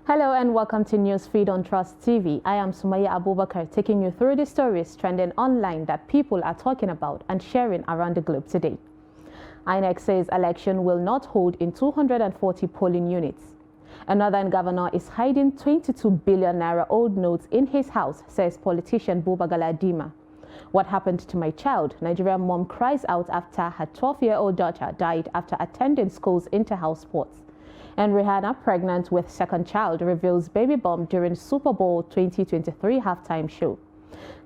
Hello and welcome to Newsfeed on Trust TV. I am Sumaya Abubakar, taking you through the stories trending online that people are talking about and sharing around the globe today. INEC says election will not hold in 240 polling units. A northern governor is hiding 22 billion naira old notes in his house, says politician Buba Galadima. What happened to my child? Nigerian mom cries out after her 12-year-old daughter died after attending school's inter-house sports. And Rihanna, pregnant with second child, reveals baby bump during Super Bowl 2023 halftime show.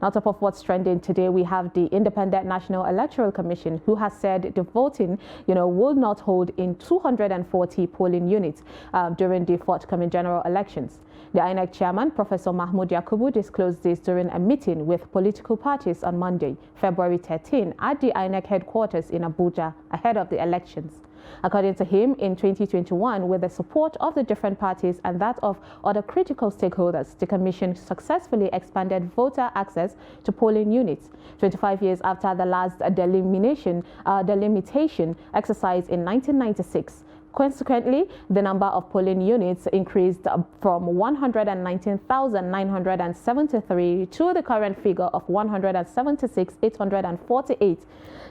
Now, top of what's trending today, we have the Independent National Electoral Commission, who has said the voting, will not hold in 240 polling units during the forthcoming general elections. The INEC chairman, Professor Mahmoud Yakubu, disclosed this during a meeting with political parties on Monday, February 13, at the INEC headquarters in Abuja ahead of the elections. According to him, in 2021, with the support of the different parties and that of other critical stakeholders, the Commission successfully expanded voter access to polling units. 25 years after the last delimitation exercise in 1996. Consequently, the number of polling units increased from 119,973 to the current figure of 176,848.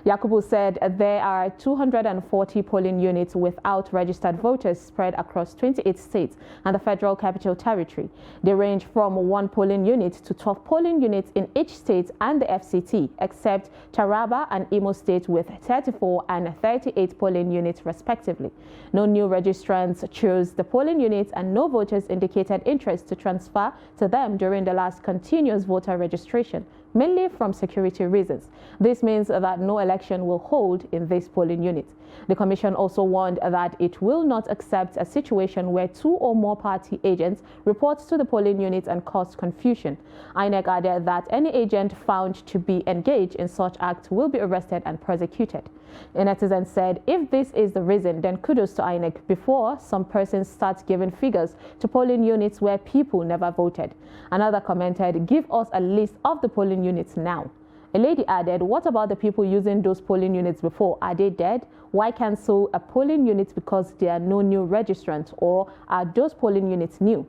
Yakubu said there are 240 polling units without registered voters spread across 28 states and the Federal Capital Territory. They range from 1 polling unit to 12 polling units in each state and the FCT, except Taraba and Imo State with 34 and 38 polling units respectively. No new registrants chose the polling units and no voters indicated interest to transfer to them during the last continuous voter registration, mainly from security reasons. This means that no election will hold in this polling unit. The Commission also warned that it will not accept a situation where 2 or more party agents report to the polling units and cause confusion. INEC added that any agent found to be engaged in such act will be arrested and prosecuted. A netizen said, if this is the reason, then kudos to INEC before some persons start giving figures to polling units where people never voted. Another commented, give us a list of the polling units now. A lady added, what about the people using those polling units before? Are they dead? Why cancel a polling unit because there are no new registrants, or are those polling units new?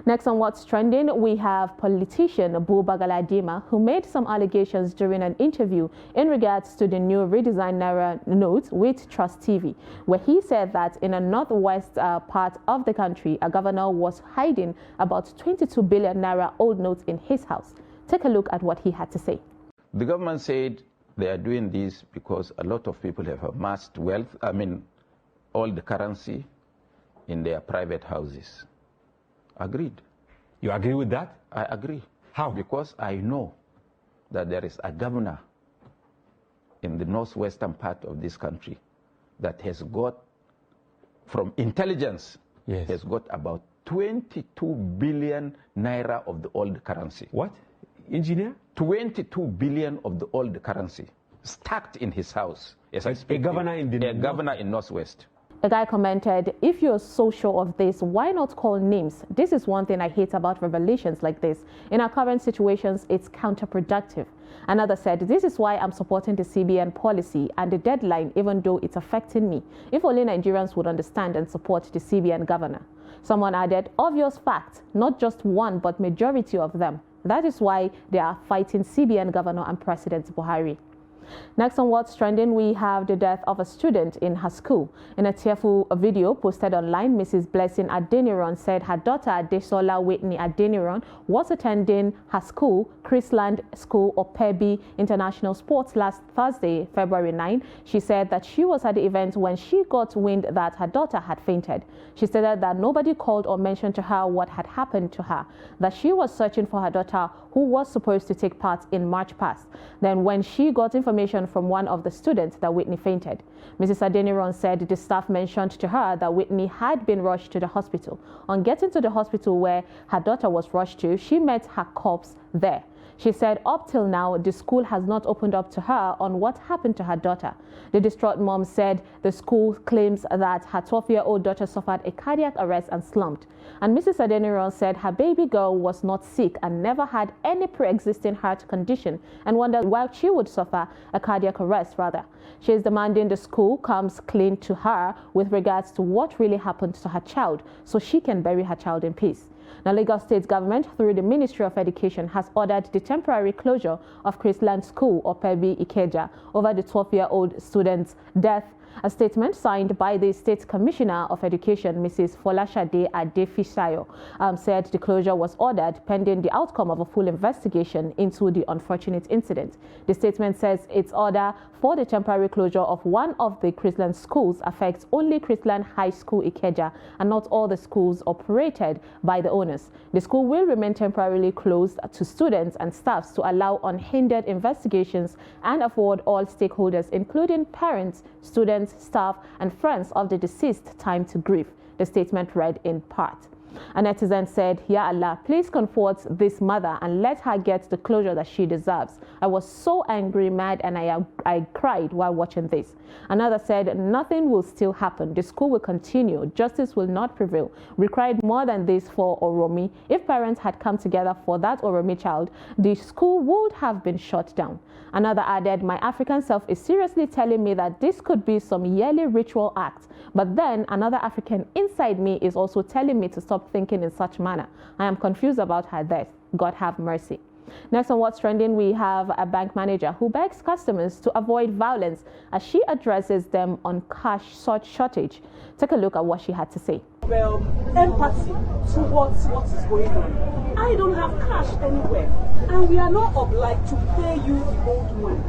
Next on what's trending, we have politician Buba Galadima, who made some allegations during an interview in regards to the new redesigned Naira notes with Trust TV, where he said that in a northwest part of the country, a governor was hiding about 22 billion Naira old notes in his house. Take a look at what he had to say. The government said they are doing this because a lot of people have amassed wealth, all the currency in their private houses. Agreed. You agree with that? I agree. How? Because I know that there is a governor in the northwestern part of this country that has got, from intelligence, yes, has got about 22 billion naira of the old currency. What? Engineer? 22 billion of the old currency stacked in his house. Yes, a governor in the governor in Northwest. A guy commented, if you're so sure of this, why not call names? This is one thing I hate about revelations like this. In our current situations, it's counterproductive. Another said, this is why I'm supporting the CBN policy and the deadline, even though it's affecting me. If only Nigerians would understand and support the CBN governor. Someone added, obvious fact, not just one, but majority of them. That is why they are fighting CBN governor and President Buhari. Next on what's trending, we have the death of a student in her school. In a tearful video posted online, Mrs. Blessing Adeniran said her daughter Desola Whitney Adeniran was attending her school, Chrisland School of Pebi International Sports, last Thursday, February 9. She said that she was at the event when she got wind that her daughter had fainted. She stated that nobody called or mentioned to her what had happened to her, that she was searching for her daughter who was supposed to take part in March past. Then when she got information from one of the students that Whitney fainted. Mrs. Adeniran said the staff mentioned to her that Whitney had been rushed to the hospital. On getting to the hospital where her daughter was rushed to, she met her corpse there. She said up till now, the school has not opened up to her on what happened to her daughter. The distraught mom said the school claims that her 12-year-old daughter suffered a cardiac arrest and slumped. And Mrs. Adeniran said her baby girl was not sick and never had any pre-existing heart condition and wondered why she would suffer a cardiac arrest rather. She is demanding the school comes clean to her with regards to what really happened to her child so she can bury her child in peace. Now, Lagos State government, through the Ministry of Education, has ordered the temporary closure of Chrisland School, Opebi Ikeja, over the 12-year-old student's death. A statement signed by the State Commissioner of Education, Mrs. Folashade Adefisayo, said the closure was ordered pending the outcome of a full investigation into the unfortunate incident. The statement says its order for the temporary closure of one of the Chrisland schools affects only Chrisland High School Ikeja and not all the schools operated by the owners. The school will remain temporarily closed to students and staffs to allow unhindered investigations and afford all stakeholders, including parents, students, staff and friends of the deceased, time to grieve. The statement read in part. A netizen said, "Ya Allah, please comfort this mother and let her get the closure that she deserves. I was so angry, mad, and I cried while watching this." Another said, "Nothing will still happen. The school will continue. Justice will not prevail. We cried more than this for Oromi. If parents had come together for that Oromi child, the school would have been shut down." Another added, "My African self is seriously telling me that this could be some yearly ritual act. But then another African inside me is also telling me to stop thinking in such manner. I am confused about her death. God have mercy." Next on What's Trending, we have a bank manager who begs customers to avoid violence as she addresses them on cash shortage. Take a look at what she had to say. Empathy towards what is going on. I don't have cash anywhere, and we are not obliged to pay you the old money.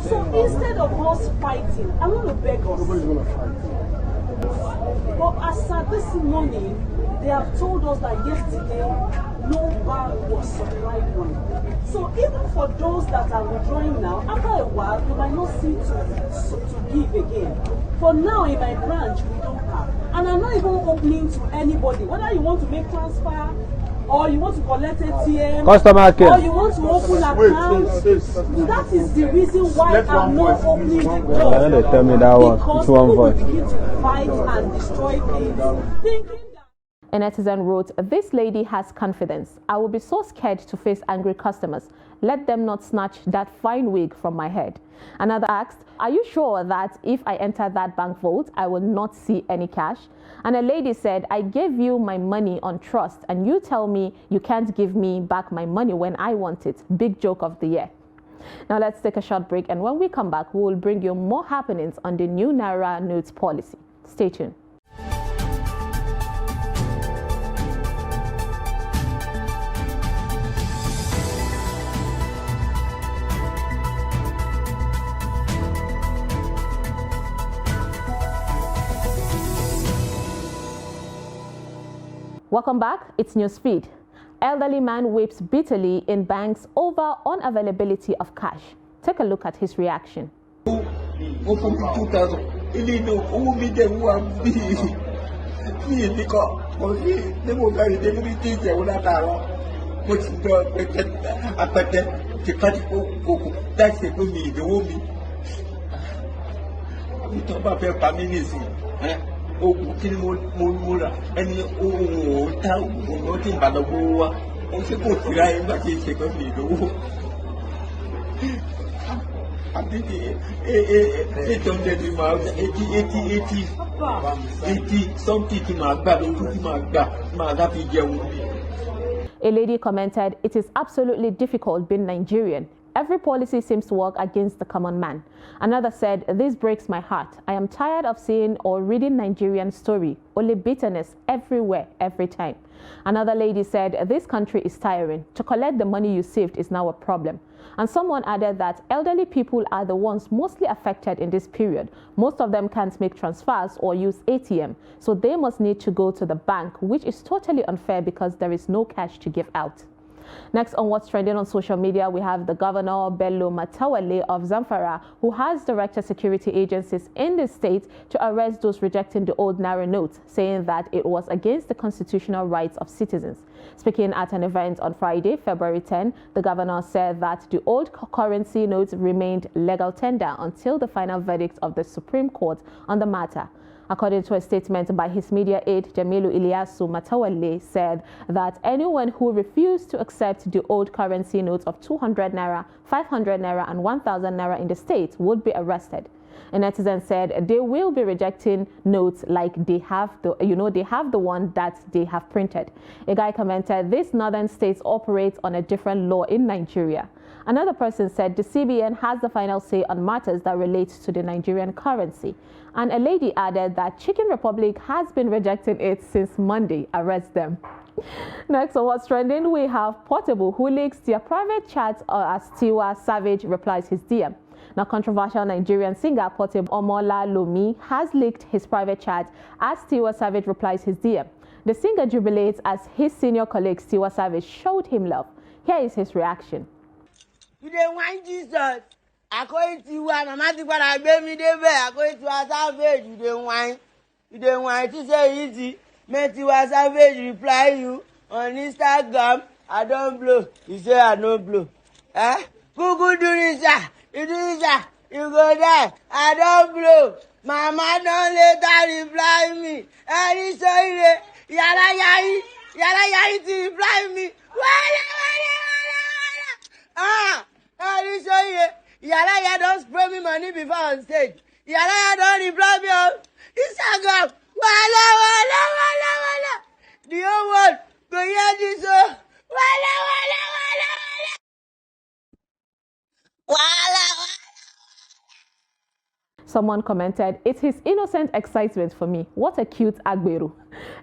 So instead of us fighting, I want to beg us. Nobody's going to fight. But as at this morning, they have told us that yesterday no bag was supplied money. So even for those that are withdrawing now, after a while, they might not see to give again. For now, in my branch, we don't have. And I'm not even opening to anybody. Whether you want to make transfer, or you want to collect ATM, Customer care, or you want to open accounts. That is the reason why I'm not opening the door. They tell me that one. Because It's one people will voice. begin to fight and destroy things, thinking that. A netizen wrote, "This lady has confidence. I will be so scared to face angry customers. Let them not snatch that fine wig from my head." Another asked, "Are you sure that if I enter that bank vault, I will not see any cash?" And a lady said, "I gave you my money on trust and you tell me you can't give me back my money when I want it. Big joke of the year." Now let's take a short break, and when we come back, we will bring you more happenings on the new Naira notes policy. Stay tuned. Welcome back. It's Newsfeed. Elderly man weeps bitterly in banks over unavailability of cash. Take a look at his reaction. Open 2000. Ilé inú owó mi dẹ̀ wá bí mi ní kọ́ mo sí ní mo bẹ̀rẹ̀ dé níbi tí ìjẹ̀wò látàárọ̀ mo ti dọ̀ apẹ̀tẹ̀ tìpátì kòkò láìsí pé mi ìdánwò mi. Àbí tí wọ́n bá fẹ́ pa mí nìsín oògùn kí ni mo rà ẹni ohun ò ta oògùn ló ti bà lọ gbówó wa mo ṣe kò sí ráyé nígbà tí ìṣe pé mi ìdánwò. Àbí ti 800 ti máa 80 something ti máa gbà lójú ti máa gbà fi jẹun mi. A lady commented, "It is absolutely difficult being Nigerian. Every policy seems to work against the common man." Another said, "This breaks my heart. I am tired of seeing or reading Nigerian story. Only bitterness everywhere, every time." Another lady said, "This country is tiring. To collect the money you saved is now a problem." And someone added that elderly people are the ones mostly affected in this period. Most of them can't make transfers or use ATM, so they must need to go to the bank, which is totally unfair because there is no cash to give out. Next on what's trending on social media, we have the Governor Bello Matawalle of Zamfara, who has directed security agencies in the state to arrest those rejecting the old Naira note, saying that it was against the constitutional rights of citizens. Speaking at an event on Friday, February 10, the governor said that the old currency notes remained legal tender until the final verdict of the Supreme Court on the matter. According to a statement by his media aide, Jamilu Ilyasu Matawalle said that anyone who refused to accept the old currency notes of 200 Naira, 500 Naira and 1,000 Naira in the state would be arrested. A netizen said they will be rejecting notes like they have the one that they have printed. A guy commented, "These northern states operate on a different law in Nigeria." Another person said the CBN has the final say on matters that relate to the Nigerian currency. And a lady added that Chicken Republic has been rejecting it since Monday. Arrest them. Next on what's trending, we have Portable, who leaks their private chat as Tiwa Savage replies his DM. Now, controversial Nigerian singer Portable Omola Lomi has leaked his private chat as Tiwa Savage replies his DM. The singer jubilates as his senior colleague Tiwa Savage showed him love. Here is his reaction. You dey whine Jesus. According to what Mama Tiwa gave me the bed, according to our Savage, you dey whine. You dey whine to say easy. Make Tiwa Savage reply you on Instagram. I don't blow. You say I don't blow. Google do this. You do this. You go there. I don't blow. Mama don't later reply me. And say yala yayi to reply me. Yala don't spray me money before on stage. Yala don't reply me on Instagram. Wala. The whole world go hear this. Wala. Someone commented, "It's his innocent excitement for me. What a cute Agberu."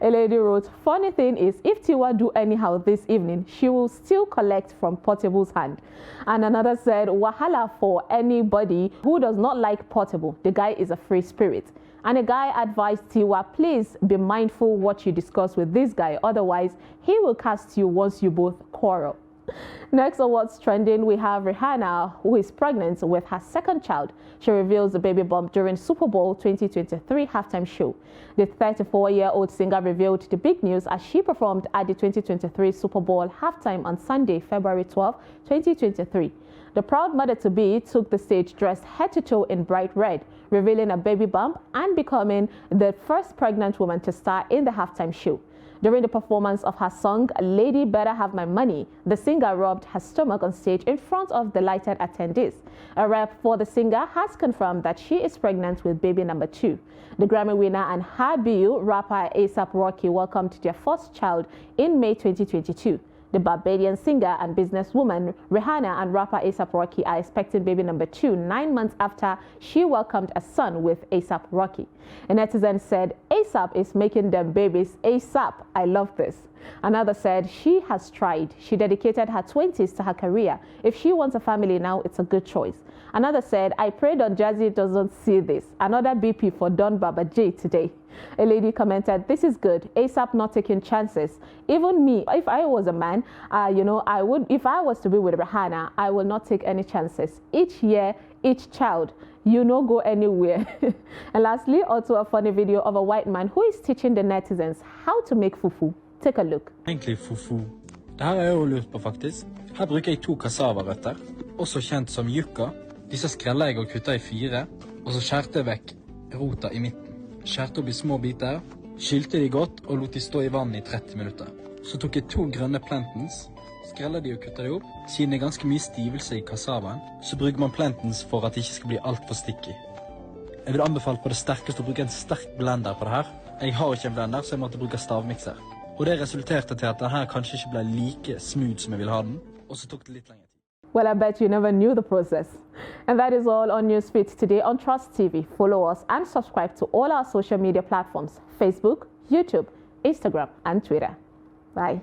A lady wrote, "Funny thing is, if Tiwa do anyhow this evening, she will still collect from Portable's hand." And another said, "Wahala for anybody who does not like Portable. The guy is a free spirit." And a guy advised Tiwa, "Please be mindful what you discuss with this guy, otherwise he will cast you once you both quarrel." Next on what's trending, we have Rihanna, who is pregnant with her second child. She reveals the baby bump during Super Bowl 2023 halftime show. The 34-year-old singer revealed the big news as she performed at the 2023 Super Bowl halftime on Sunday, February 12, 2023. The proud mother-to-be took the stage dressed head to toe in bright red, revealing a baby bump and becoming the first pregnant woman to star in the halftime show. During the performance of her song, "Lady Better Have My Money," the singer rubbed her stomach on stage in front of delighted attendees. A rep for the singer has confirmed that she is pregnant with baby number 2. The Grammy winner and her BU rapper A$AP Rocky welcomed their first child in May 2022. The Barbadian singer and businesswoman Rihanna and rapper A$AP Rocky are expecting baby number 2 9 months after she welcomed a son with A$AP Rocky. A netizen said, "A$AP is making them babies ASAP. I love this." Another said she has tried. She dedicated her 20s to her career. If she wants a family now, it's a good choice. Another said, "I pray Don Jazzy doesn't see this." Another BP for Don Baba J today. A lady commented, "This is good. A$AP not taking chances. Even me, if I was a man, I would. If I was to be with Rihanna, I will not take any chances. Each year, each child. You no go anywhere." And lastly, also a funny video of a white man who is teaching the netizens how to make fufu. Take a look. Egentlig fufu. Det her har jeg jo lurt på faktisk. Her bruker jeg 2 cassava-røtter, også kjent som yucca. Disse skreller jeg og kutter i 4, og så skjærte jeg vekk rota i midten. Skjærte opp i små biter, skylte de godt og lot de stå i vann i 30 minutter. Så tok jeg 2 grønne plantains, skreller de og kutter de opp. Siden det er ganske mye stivelse i cassavaen, så bruker man plantains for at det ikke skal bli alt for sticky. Jeg vil anbefale på det sterkeste å bruke en sterk blender på det her. Jeg har ikke en blender, så jeg måtte bruke stavmikser. Og det resulterte til at den her kanskje ikke ble like smooth som jeg vil ha den, og så tok det litt lengre tid. Well, I bet you never knew the process. And that is all on Newsfeed today on Trust TV. Follow us and subscribe to all our social media platforms: Facebook, YouTube, Instagram, and Twitter. Bye.